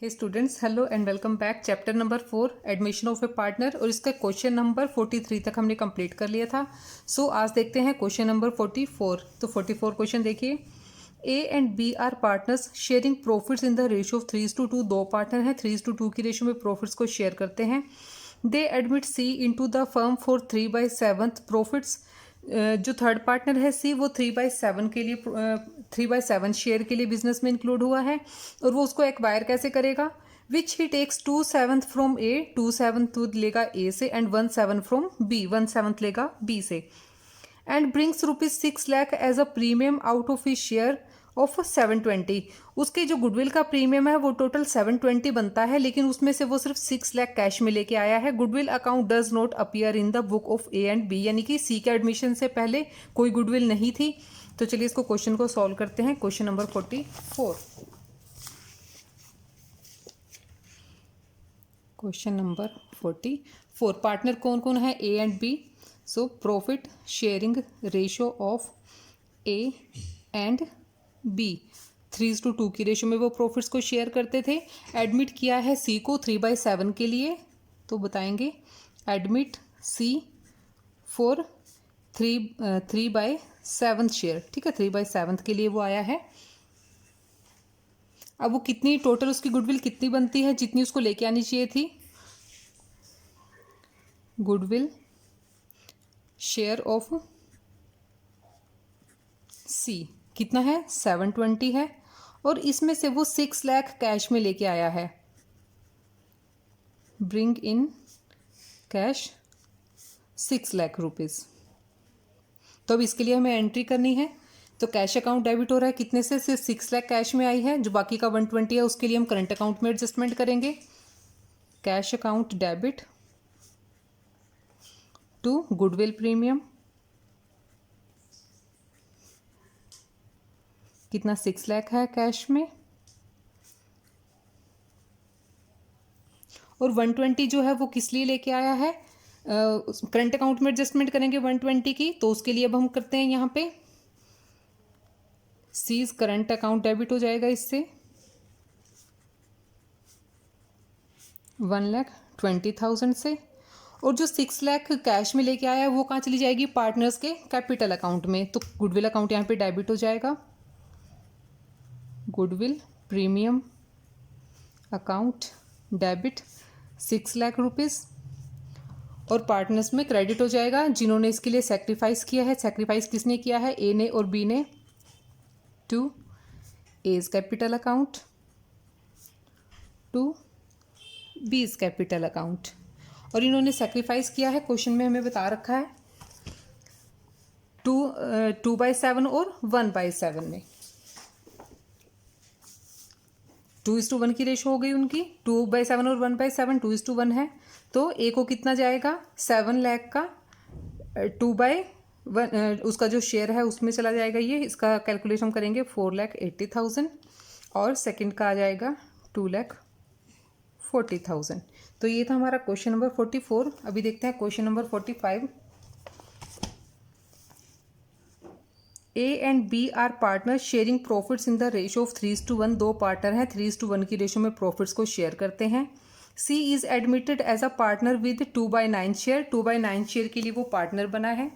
Hey students, hello and welcome back. Chapter number 4 admission of a partner और इसका question number 43 तक हमने complete कर लिया था। आज देखते हैं क्वेश्चन नंबर 44। तो 44 क्वेश्चन देखिए। A and B are partners sharing profits in the ratio of 3:2। दो पार्टनर हैं, 3:2 की रेशियो में प्रॉफिट्स को शेयर करते हैं। They admit C into the firm for 3/7 profits. जो थर्ड पार्टनर है सी, वो 3/7 के लिए 3/7 शेयर के लिए बिजनेस में इंक्लूड हुआ है और वो उसको एक्वायर कैसे करेगा। विच ही टेक्स 2/7 फ्रॉम ए, 2/7 लेगा ए से एंड 1/7 फ्रॉम बी, 1/7 लेगा बी से। And brings ₹6 lakh as a premium out of his share of 720। उसके जो गुडविल का प्रीमियम है वो टोटल 720 बनता है, लेकिन उसमें से वो सिर्फ 6 लाख कैश में लेके आया है। Goodwill account does not appear in the book of A and B, यानी कि सी के एडमिशन से पहले कोई गुडविल नहीं थी। तो चलिए इसको क्वेश्चन को सॉल्व करते हैं। Question number 44। Question number 44, partner कौन कौन है, A and B. So profit sharing ratio of A and B 3:2 की रेशियो में वो प्रॉफिट्स को शेयर करते थे। एडमिट किया है सी को 3/7 के लिए, तो बताएंगे एडमिट सी फॉर 3/7 शेयर। ठीक है, 3/7 के लिए वो आया है। अब वो कितनी टोटल उसकी गुडविल कितनी बनती है, जितनी उसको लेके आनी चाहिए थी। गुडविल शेयर ऑफ सी कितना है, 720 है, और इसमें से वो 6 लाख कैश में लेके आया है। Bring in cash 6 lakh rupees. तो अब इसके लिए हमें एंट्री करनी है। तो कैश अकाउंट डेबिट हो रहा है कितने से, सिर्फ 6 लाख कैश में आई है। जो बाकी का 120 है उसके लिए हम करंट अकाउंट में एडजस्टमेंट करेंगे। Cash account debit to goodwill premium कितना, 6 लाख है कैश में, और 120 जो है वो किस लिए लेके आया है, करंट अकाउंट में एडजस्टमेंट करेंगे 120 की। तो उसके लिए अब हम करते हैं यहाँ पे सीज करंट अकाउंट डेबिट हो जाएगा इससे 1,20,000 से, और जो 6 लाख कैश में लेके आया है वो कहाँ चली जाएगी, पार्टनर्स के कैपिटल अकाउंट में। तो गुडविल अकाउंट यहाँ पे डेबिट हो जाएगा, goodwill premium account debit 6 lakh rupees, और पार्टनर्स में क्रेडिट हो जाएगा जिन्होंने इसके लिए सेक्रीफाइस किया है। सेक्रीफाइस किसने किया है, ए ने और बी ने, to A's capital account to B's capital account. और इन्होंने सेक्रीफाइस किया है, क्वेश्चन में हमें बता रखा है 2/7 और 1/7 में। 2:1 की रेशो हो गई उनकी। 2/7 और 1/7 2:1 है। तो ए को कितना जाएगा, 7 लाख का 2/1 उसका जो शेयर है उसमें चला जाएगा ये। इसका कैलकुलेशन करेंगे 4,80,000, और सेकंड का आ जाएगा 2,40,000। तो ये था हमारा क्वेश्चन नंबर 44। अभी देखते हैं question number 45। A and B are partner sharing profits in the ratio of 3:1। दो पार्टनर हैं, 3:1 की रेशियो में प्रॉफिट्स को शेयर करते हैं। C is admitted as a partner with 2/9 share. 2/9 share के लिए वो पार्टनर बना है।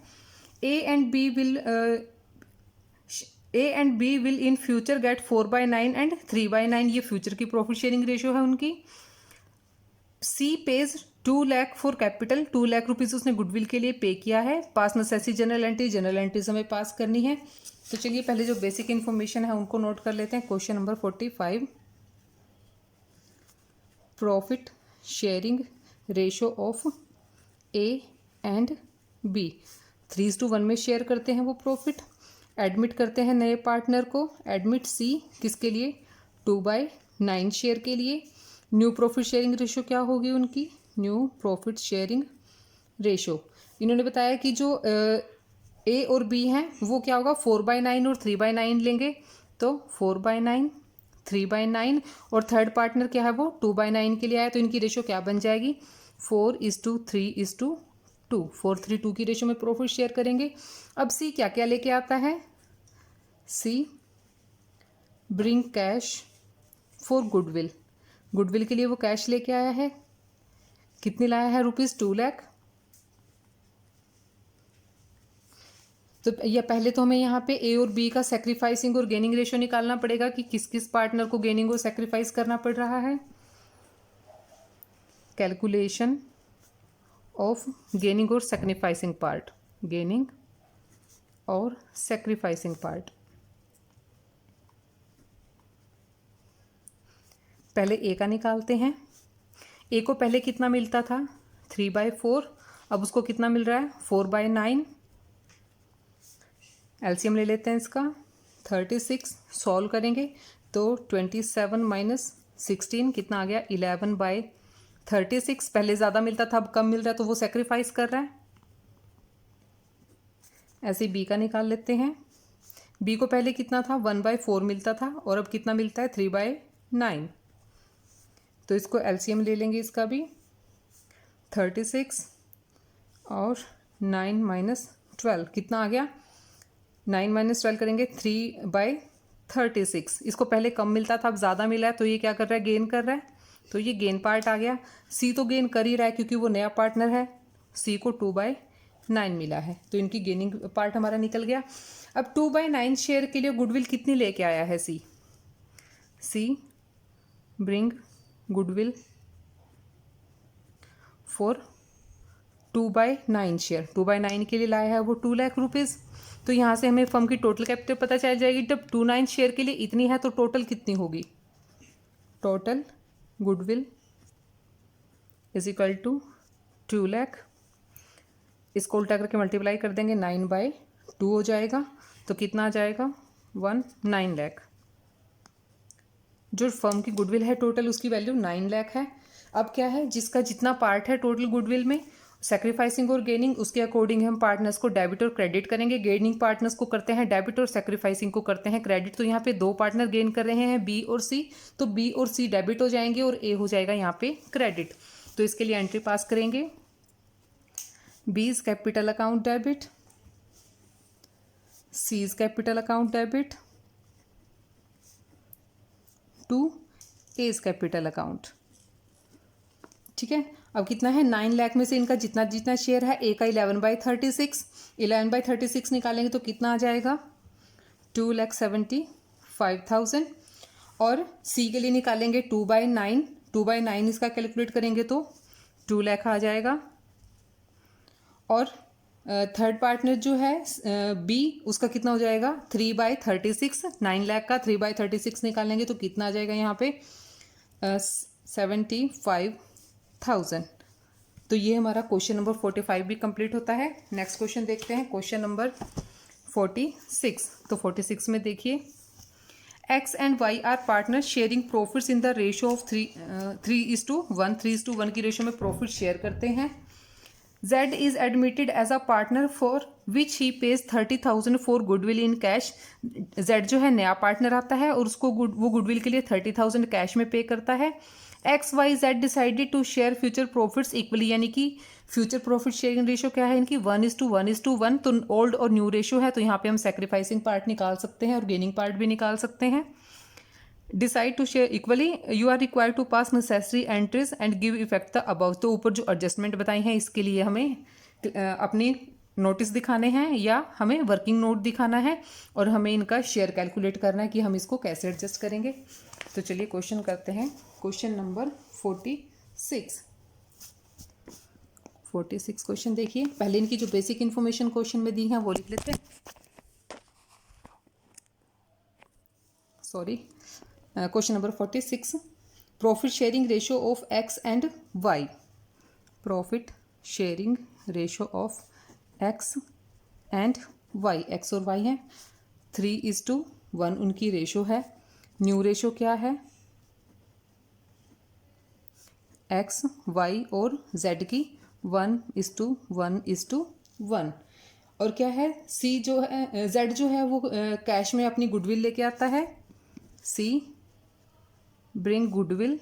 A and B will in future get 4/9 and 3/9। ये फ्यूचर की प्रॉफिट शेयरिंग रेशियो है उनकी। C pays 2 lakh for capital. 2 lakh rupees उसने गुडविल के लिए पे किया है। पास नेसेसिटी जनरल एंट्रीज हमें पास करनी है। तो चलिए पहले जो बेसिक इन्फॉर्मेशन है उनको नोट कर लेते हैं। Question number 45, profit sharing ratio of A and B 3:1 में शेयर करते हैं वो प्रॉफिट। एडमिट करते हैं नए पार्टनर को। एडमिट सी किसके लिए, 2/9 शेयर के लिए। न्यू प्रॉफिट शेयरिंग रेशियो क्या होगी उनकी, न्यू प्रॉफिट शेयरिंग रेशियो। इन्होंने बताया कि जो ए और बी हैं वो क्या होगा, 4/9 और 3/9 लेंगे। तो 4/9 3/9, और थर्ड पार्टनर क्या है वो 2/9 के लिए आया। तो इनकी रेशियो क्या बन जाएगी, 4:3:2। 4:3:2 की रेशियो में प्रॉफिट शेयर करेंगे। अब सी क्या क्या लेके आता है, C bring cash for goodwill goodwill के लिए वो कैश लेके आया है, कितनी लाया है, ₹2 लाख। तो या पहले तो हमें यहाँ पे ए और बी का सेक्रीफाइसिंग और गेनिंग रेशियो निकालना पड़ेगा कि किस किस पार्टनर को गेनिंग और सेक्रीफाइस करना पड़ रहा है। कैलकुलेशन ऑफ गेनिंग और सेक्रीफाइसिंग पार्ट, गेनिंग और सेक्रीफाइसिंग पार्ट। पहले ए का निकालते हैं। ए को पहले कितना मिलता था, 3/4, अब उसको कितना मिल रहा है, 4/9। एलसीएम ले लेते हैं इसका, 36 सॉल्व करेंगे तो 27 - 16 कितना आ गया, 11/36। पहले ज़्यादा मिलता था, अब कम मिल रहा है, तो वो सेक्रीफाइस कर रहा है। ऐसे बी का निकाल लेते हैं। बी को पहले कितना था, 1/4 मिलता था, और अब कितना मिलता है, 3/9। तो इसको एलसीएम ले लेंगे इसका भी, 36 और 9 - 12 कितना आ गया, 9 - 12 करेंगे 3/36। इसको पहले कम मिलता था, अब ज़्यादा मिला है, तो ये क्या कर रहा है, गेन कर रहा है, तो ये गेन पार्ट आ गया। सी तो गेन कर ही रहा है क्योंकि वो नया पार्टनर है, सी को 2/9 मिला है, तो इनकी गेनिंग पार्ट हमारा निकल गया। अब 2/9 शेयर के लिए गुडविल कितनी लेके आया है C, bring goodwill for 2/9 share, 2/9 के लिए लाया है वो 2 लाख रुपीज़। तो यहाँ से हमें फर्म की टोटल कैपिटल पता चल जाएगी। जब 2/9 शेयर के लिए इतनी है तो टोटल कितनी होगी, total goodwill is equal to 2 lakh. इसको उल्टा करके मल्टीप्लाई कर देंगे, 9/2 हो जाएगा, तो कितना आ जाएगा, 9 लाख। जो फर्म की गुडविल है टोटल, उसकी वैल्यू 9 लाख है। अब क्या है, जिसका जितना पार्ट है टोटल गुडविल में, सेक्रीफाइसिंग और गेनिंग, उसके अकॉर्डिंग हम पार्टनर्स को डेबिट और क्रेडिट करेंगे। गेनिंग पार्टनर्स को करते हैं डेबिट और सेक्रीफाइसिंग को करते हैं क्रेडिट। तो यहाँ पे 2 पार्टनर गेन कर रहे हैं, बी और सी, तो बी और सी डेबिट हो जाएंगे और ए हो जाएगा यहाँ पे क्रेडिट। तो इसके लिए एंट्री पास करेंगे, B's capital account debit, C's capital account debit to A's capital account. ठीक है, अब कितना है, 9 लाख में से इनका जितना जितना शेयर है, ए का 11/36, 11/36 निकालेंगे तो कितना आ जाएगा, 2,75,000। और सी के लिए निकालेंगे 2/9, 2/9 इसका कैलकुलेट करेंगे तो 2 लाख आ जाएगा। और थर्ड पार्टनर जो है बी, उसका कितना हो जाएगा, 3/36, 9 लाख का 3/36 निकालेंगे तो कितना आ जाएगा यहाँ पे, 75,000। तो ये हमारा क्वेश्चन नंबर 45 भी कंप्लीट होता है। नेक्स्ट क्वेश्चन देखते हैं, क्वेश्चन नंबर 46। तो 46 में देखिए, X and Y are partner sharing profits in the ratio of 3:1, 3:1 की रेशियो में प्रॉफिट शेयर करते हैं। Z is admitted as a partner for which he pays 30,000 for goodwill in cash। Z जो है नया पार्टनर आता है और उसको वो गुडविल के लिए 30,000 कैश में पे करता है। X, Y, Z decided to share future profits equally, यानी कि फ्यूचर प्रॉफिट शेयरिंग रेशियो क्या है इनकी, 1:1:1। तो ओल्ड और न्यू रेशियो है, तो यहाँ पे हम सेक्रीफाइसिंग पार्ट निकाल सकते हैं और गेनिंग पार्ट भी निकाल सकते हैं। Decide to share equally, you are required to pass necessary entries and give effect the above. तो ऊपर जो एडजस्टमेंट बताई हैं, इसके लिए हमें अपनी नोटिस दिखाने हैं या हमें वर्किंग नोट दिखाना है और हमें इनका शेयर कैलकुलेट करना है कि हम इसको कैसे एडजस्ट करेंगे। तो चलिए क्वेश्चन करते हैं, क्वेश्चन नंबर 46। 46 क्वेश्चन देखिए, पहले इनकी जो बेसिक इन्फॉर्मेशन क्वेश्चन में दी है वो लिख लेते हैं। Sorry, question number 46, profit sharing ratio of X and Y. Profit sharing ratio of X and Y, X और वाई है, 3:1 उनकी रेशियो है। न्यू रेशियो क्या है, एक्स, वाई और जेड की 1:1:1। और क्या है, सी जो है, जेड जो है वो कैश में अपनी गुडविल लेके आता है। C bring goodwill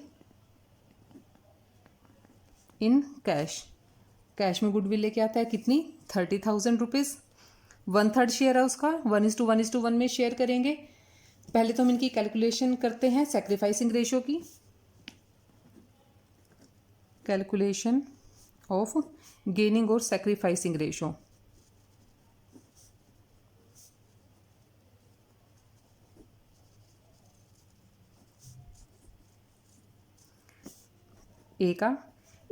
in cash, cash में गुडविल लेके आता है, कितनी, 30,000 रुपीज़। 1/3 शेयर है उसका, 1:1:1 में शेयर करेंगे। पहले तो हम इनकी कैलकुलेशन करते हैं सेक्रीफाइसिंग रेशियो की। कैलकुलेशन ऑफ गेनिंग और सेक्रीफाइसिंग रेशो। ए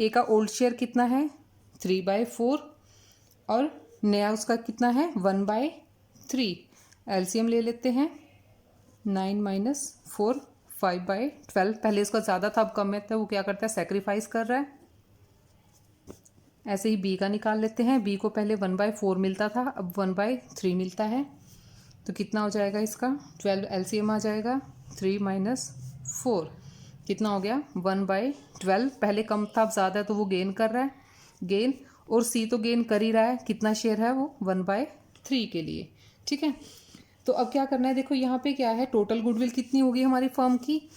का ओल्ड शेयर कितना है 3/4 और नया उसका कितना है 1/3। एलसीएम ले लेते हैं 9 - 4 5/12। पहले उसका ज़्यादा था अब कम है तो वो क्या करता है सेक्रीफाइस कर रहा है। ऐसे ही बी का निकाल लेते हैं। बी को पहले 1/4 मिलता था अब 1/3 मिलता है तो कितना हो जाएगा इसका 12। एलसीएम आ जाएगा 3 - 4 कितना हो गया 1/12। पहले कम था अब ज़्यादा है तो वो गेन कर रहा है गेन, और सी तो गेन कर ही रहा है। कितना शेयर है वो 1/3 के लिए। ठीक है, तो अब क्या करना है देखो यहाँ पे क्या है टोटल गुडविल कितनी होगी हमारी फर्म की।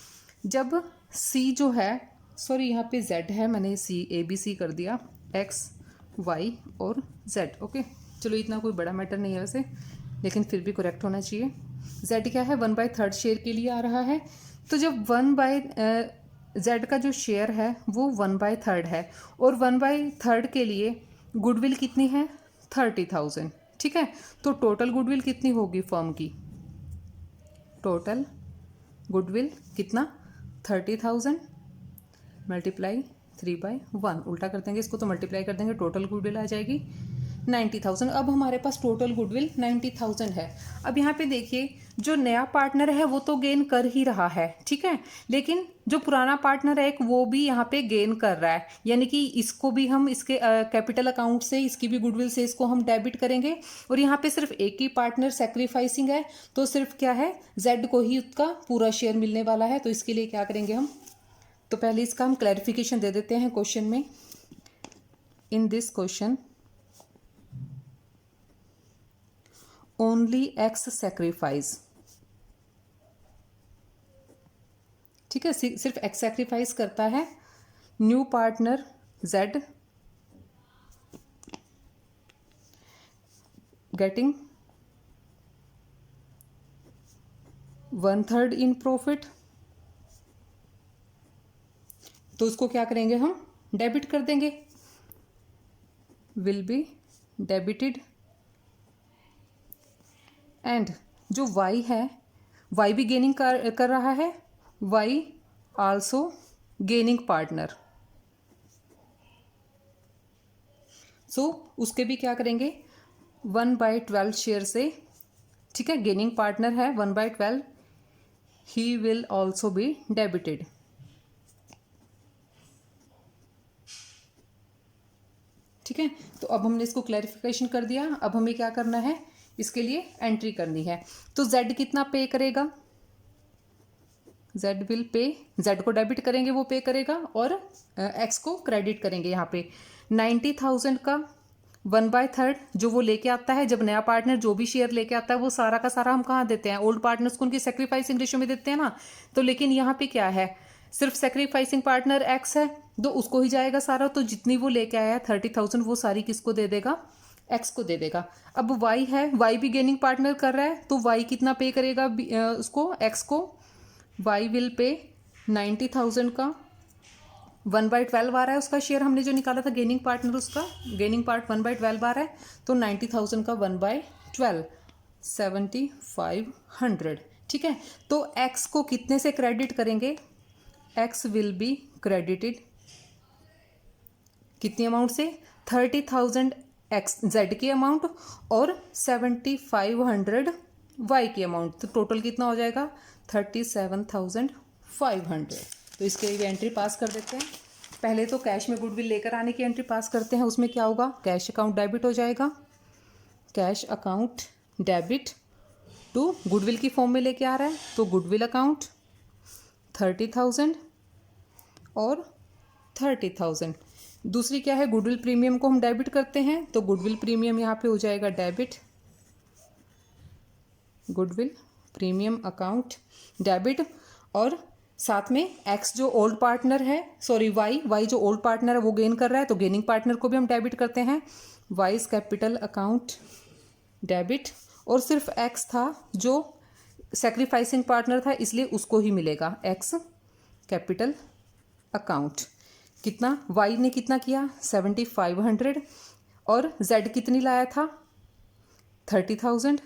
जब सी जो है सॉरी यहाँ पे जेड है, मैंने सी ABC कर दिया एक्स वाई और जेड। ओके चलो इतना कोई बड़ा मैटर नहीं है वैसे, लेकिन फिर भी करेक्ट होना चाहिए। जेड क्या है 1/3 शेयर के लिए आ रहा है। तो जब जेड का जो शेयर है वो 1/3 है और 1/3 के लिए गुडविल कितनी है 30,000। ठीक है, तो टोटल गुडविल कितनी होगी फर्म की, टोटल गुडविल कितना 30,000 मल्टीप्लाई 3/1। उल्टा कर देंगे इसको तो मल्टीप्लाई कर देंगे, टोटल गुडविल आ जाएगी 90,000। अब हमारे पास टोटल गुडविल 90,000 है। अब यहाँ पे देखिए जो नया पार्टनर है वो तो गेन कर ही रहा है, ठीक है, लेकिन जो पुराना पार्टनर है एक वो भी यहाँ पे गेन कर रहा है, यानी कि इसको भी हम इसके कैपिटल अकाउंट से इसकी भी गुडविल से इसको हम डेबिट करेंगे। और यहाँ पे सिर्फ एक ही पार्टनर सेक्रीफाइसिंग है तो सिर्फ क्या है जेड को ही उसका पूरा शेयर मिलने वाला है। तो इसके लिए क्या करेंगे हम, तो पहले इसका हम क्लैरिफिकेशन दे देते हैं क्वेश्चन में। In this question only x sacrifice, ठीक है, सिर्फ एक्स सेक्रीफाइस करता है। New partner Z getting 1/3 in profit, तो उसको क्या करेंगे हम डेबिट कर देंगे, विल बी डेबिटेड। एंड जो y है y भी गेनिंग कर रहा है, y आल्सो गेनिंग पार्टनर। सो उसके भी क्या करेंगे 1/12 शेयर से, ठीक है, गेनिंग पार्टनर है 1/12, he will also be debited. ठीक है, तो अब हमने इसको क्लैरिफिकेशन कर दिया। अब हमें क्या करना है, इसके लिए एंट्री करनी है। तो z कितना पे करेगा, z विल पे, z को डेबिट करेंगे वो पे करेगा और x को क्रेडिट करेंगे। यहाँ पे 90,000 का 1/3 जो वो लेके आता है, जब नया पार्टनर जो भी शेयर लेके आता है वो सारा का सारा हम कहाँ देते हैं, ओल्ड पार्टनर्स को उनकी सेक्रीफाइसिंग रेशियो में देते हैं ना। तो लेकिन यहाँ पे क्या है सिर्फ सेक्रीफाइसिंग पार्टनर x है तो उसको ही जाएगा सारा। तो जितनी वो लेके आया है 30,000 वो सारी किसको दे देगा, x को दे देगा। अब y है, y भी गेनिंग पार्टनर कर रहा है तो y कितना पे करेगा उसको, x को, y विल पे 90,000 का 1/12 आ रहा है उसका शेयर, हमने जो निकाला था गेनिंग पार्टनर उसका गेनिंग पार्ट 1/12 आ रहा है। तो 90,000 का 1/12 7,500। ठीक है, तो x को कितने से क्रेडिट करेंगे, x विल बी क्रेडिटेड कितनी अमाउंट से 30,000 एक्स जेड की अमाउंट और 7,500 वाई की अमाउंट। तो टोटल कितना हो जाएगा 37,500। तो इसके लिए एंट्री पास कर देते हैं। पहले तो कैश में गुडविल लेकर आने की एंट्री पास करते हैं। उसमें क्या होगा, कैश अकाउंट डेबिट हो जाएगा, cash account debit to goodwill की फॉर्म में लेके आ रहा है तो गुडविल अकाउंट 30,000 और 30,000। दूसरी क्या है, गुडविल प्रीमियम को हम डेबिट करते हैं तो गुडविल प्रीमियम यहाँ पे हो जाएगा debit, goodwill premium account debit. और साथ में एक्स जो ओल्ड पार्टनर है, सॉरी वाई जो ओल्ड पार्टनर है वो गेन कर रहा है तो गेनिंग पार्टनर को भी हम डेबिट करते हैं, वाइज कैपिटल अकाउंट डेबिट। और सिर्फ एक्स था जो सेक्रीफाइसिंग पार्टनर था इसलिए उसको ही मिलेगा एक्स कैपिटल अकाउंट। कितना, वाई ने कितना किया 7500 और जेड कितनी लाया था 30,000,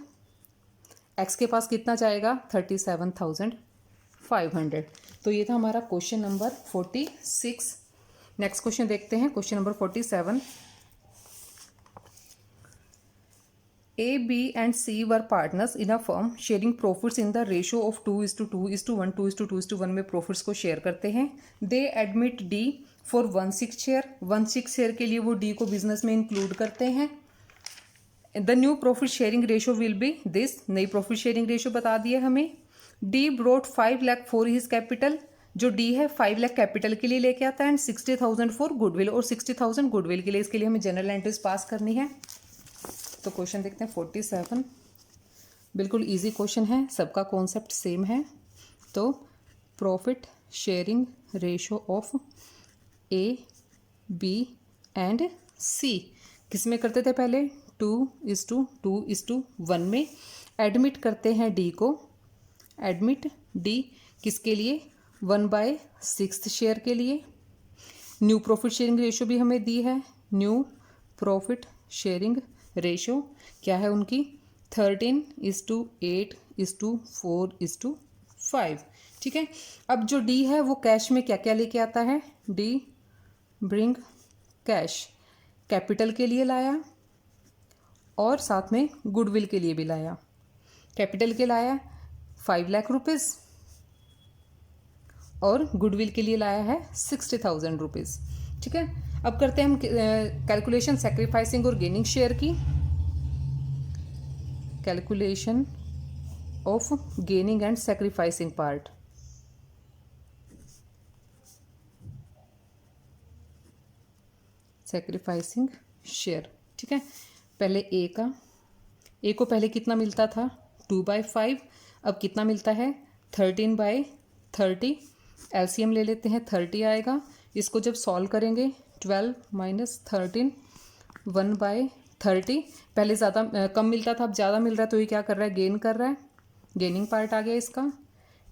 एक्स के पास कितना जाएगा 37,500। तो ये था हमारा क्वेश्चन नंबर 46। नेक्स्ट क्वेश्चन देखते हैं, question number 47। A, B and C were partners in a firm sharing profits in the ratio of 2:2:1, 2:2:1 में प्रॉफिट्स को शेयर करते हैं। They admit D for 1/6 share, 1/6 share के लिए वो D को बिजनेस में इंक्लूड करते हैं। The new profit sharing ratio will be this, नई प्रॉफिट शेयरिंग रेशियो बता दिया हमें। D brought 5 lakh for his capital, जो D है 5 लाख कैपिटल के लिए लेके आता है एंड 60,000 फॉर गुडविल, और 60,000 गुडविल के लिए, इसके लिए हमें जनरल एंट्रीज पास करनी है। तो क्वेश्चन देखते हैं 47, बिल्कुल इजी क्वेश्चन है, सबका कॉन्सेप्ट सेम है। तो profit sharing ratio of A, B and C किस में करते थे पहले 2:2:1 में। एडमिट करते हैं डी को, एडमिट डी किसके लिए 1/6 शेयर के लिए। न्यू प्रॉफिट शेयरिंग रेशो भी हमें दी है, न्यू प्रॉफिट शेयरिंग रेशो क्या है उनकी 13:8:4:5। ठीक है, अब जो डी है वो कैश में क्या क्या लेके आता है, डी ब्रिंग कैश, कैपिटल के लिए लाया और साथ में गुडविल के लिए भी लाया। कैपिटल के लाया 5 लाख रुपीज़ और गुडविल के लिए लाया है 60,000 रुपीज़। ठीक है, अब करते हैं हम कैलकुलेशन सैक्रिफाइसिंग और गेनिंग शेयर की। Calculation of gaining and sacrificing part. Sacrificing share, ठीक है, पहले ए का, ए को पहले कितना मिलता था 2/5, अब कितना मिलता है 13/30। एलसीएम ले लेते हैं 30 आएगा, इसको जब सॉल्व करेंगे 12 - 13 1/30। पहले ज़्यादा कम मिलता था, अब ज़्यादा मिल रहा है, तो ये क्या कर रहा है गेन कर रहा है, गेनिंग पार्ट आ गया इसका।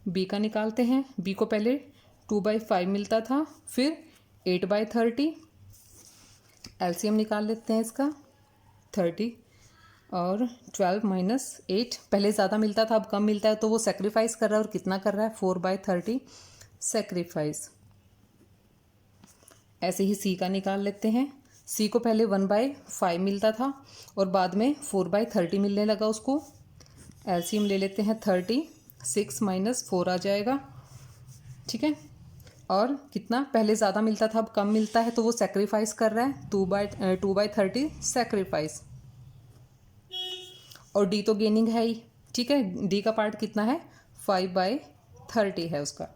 बी का निकालते हैं, बी को पहले 2/5 मिलता था, फिर 8/30। एलसीएम निकाल लेते हैं इसका 30 और 12 - 8। पहले ज़्यादा मिलता था, अब कम मिलता है, तो वो सेक्रीफाइस कर रहा है, और कितना कर रहा है 4/30 सेक्रीफाइस। ऐसे ही सी का निकाल लेते हैं, सी को पहले 1/5 मिलता था और बाद में 4/30 मिलने लगा उसको। एलसीएम ले लेते हैं 30, 6 - 4 आ जाएगा। ठीक है, और कितना पहले ज़्यादा मिलता था, अब कम मिलता है, तो वो सेक्रीफाइस कर रहा है 2/30 सेक्रीफाइस। और डी तो गेनिंग है ही, ठीक है, डी का पार्ट कितना है 5/30 है उसका।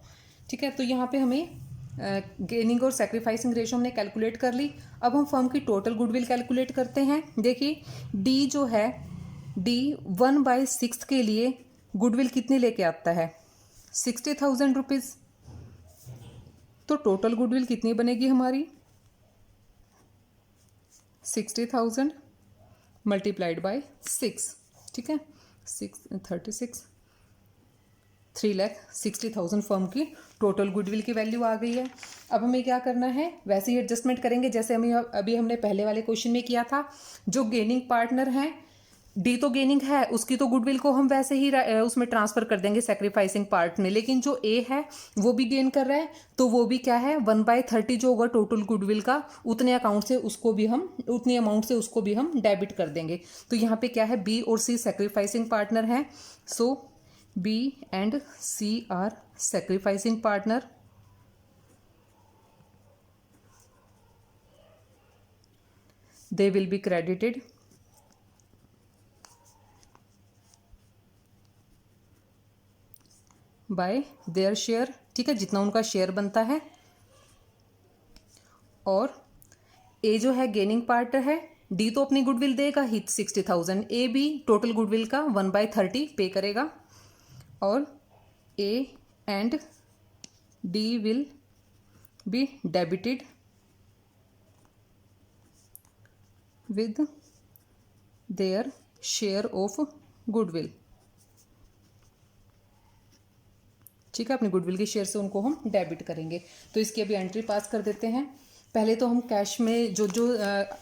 ठीक है, तो यहाँ पे हमें गेनिंग और सेक्रीफाइसिंग रेशो हमने कैलकुलेट कर ली। अब हम फर्म की टोटल गुडविल कैलकुलेट करते हैं। देखिए डी जो है, डी 1/6 के लिए गुडविल कितनी लेके आता है 60,000 रुपीज़। तो टोटल गुडविल कितनी बनेगी हमारी 60,000 × 6। ठीक है, 36 3,60,000 फर्म की टोटल गुडविल की वैल्यू आ गई है। अब हमें क्या करना है, वैसे ही एडजस्टमेंट करेंगे जैसे हमें अभी हमने पहले वाले क्वेश्चन में किया था। जो गेनिंग पार्टनर है, डी तो गेनिंग है, उसकी तो गुडविल को हम वैसे ही उसमें ट्रांसफर कर देंगे सेक्रीफाइसिंग पार्ट में। लेकिन जो ए है वो भी गेन कर रहा है, तो वो भी क्या है 1/30 जो होगा टोटल गुडविल का, उतने अकाउंट से उसको भी हम, उतनी अमाउंट से उसको भी हम डेबिट कर देंगे। तो यहाँ पे क्या है, बी और सी सेक्रीफाइसिंग पार्टनर हैं। सो B and C are sacrificing partner. They will be credited by their share, ठीक है, जितना उनका शेयर बनता है। और A जो है गेनिंग पार्टनर है, D तो अपनी गुडविल देगा ही 60,000, A भी टोटल गुडविल का 1/30 पे करेगा। और A and D will be debited with their share of goodwill। ठीक है, अपनी गुडविल के शेयर से उनको हम डेबिट करेंगे। तो इसकी अभी एंट्री पास कर देते हैं। पहले तो हम कैश में जो जो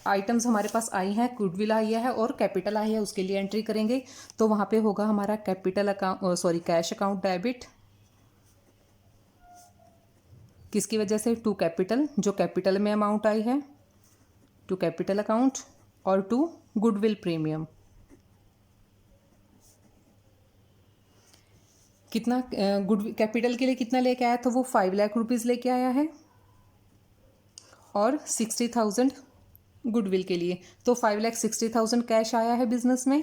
आइटम्स हमारे पास आई हैं, गुडविल आई है और कैपिटल आई है, उसके लिए एंट्री करेंगे। तो वहाँ पे होगा हमारा capital account, sorry cash account debit, किसकी वजह से, टू कैपिटल, जो कैपिटल में अमाउंट आई है, टू कैपिटल अकाउंट, और टू गुडविल प्रीमियम। कितना गुड कैपिटल के लिए कितना लेके आया, तो वो 5 लाख रुपीज़ लेके आया है, और 60,000 गुडविल के लिए, तो 5,60,000 कैश आया है बिजनेस में।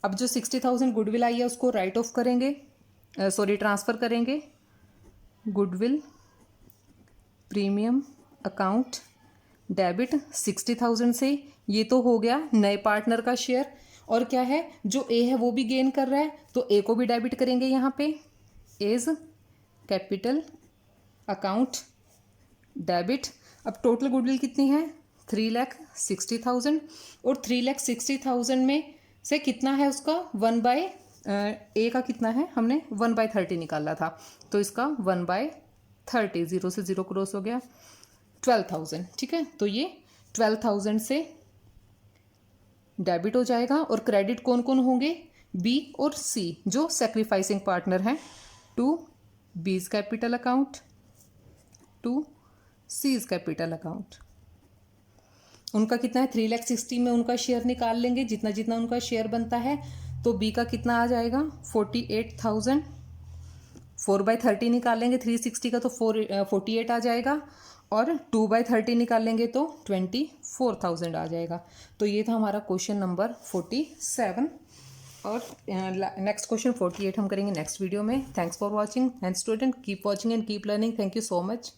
अब जो 60,000 गुडविल आई है उसको राइट ऑफ करेंगे, सॉरी ट्रांसफ़र करेंगे गुडविल प्रीमियम अकाउंट डेबिट 60,000 से। ये तो हो गया नए पार्टनर का शेयर। और क्या है, जो ए है वो भी गेन कर रहा है, तो ए को भी डेबिट करेंगे यहाँ पे एज कैपिटल अकाउंट डेबिट। अब टोटल गुडविल कितनी है, 3,60,000, और 3,60,000 में से कितना है उसका 1/, ए का कितना है, हमने 1/30 निकाला था, तो इसका 1/30, 0 से 0 क्रॉस हो गया, 12,000। ठीक है, तो ये 12,000 से डेबिट हो जाएगा। और क्रेडिट कौन कौन होंगे, बी और सी जो सेक्रीफाइसिंग पार्टनर हैं, to B's capital account, to C's capital account. उनका कितना है, 3,60,000 में उनका शेयर निकाल लेंगे, जितना जितना उनका शेयर बनता है। तो बी का कितना आ जाएगा, 48,000, 4/30 निकाल लेंगे 360 का, तो 48 आ जाएगा, और 2/30 निकाल लेंगे तो 24,000 आ जाएगा। तो ये था हमारा क्वेश्चन नंबर 47, और नेक्स्ट क्वेश्चन 48 हम करेंगे नेक्स्ट वीडियो में। Thanks for watching and student keep watching and keep learning. Thank you so much.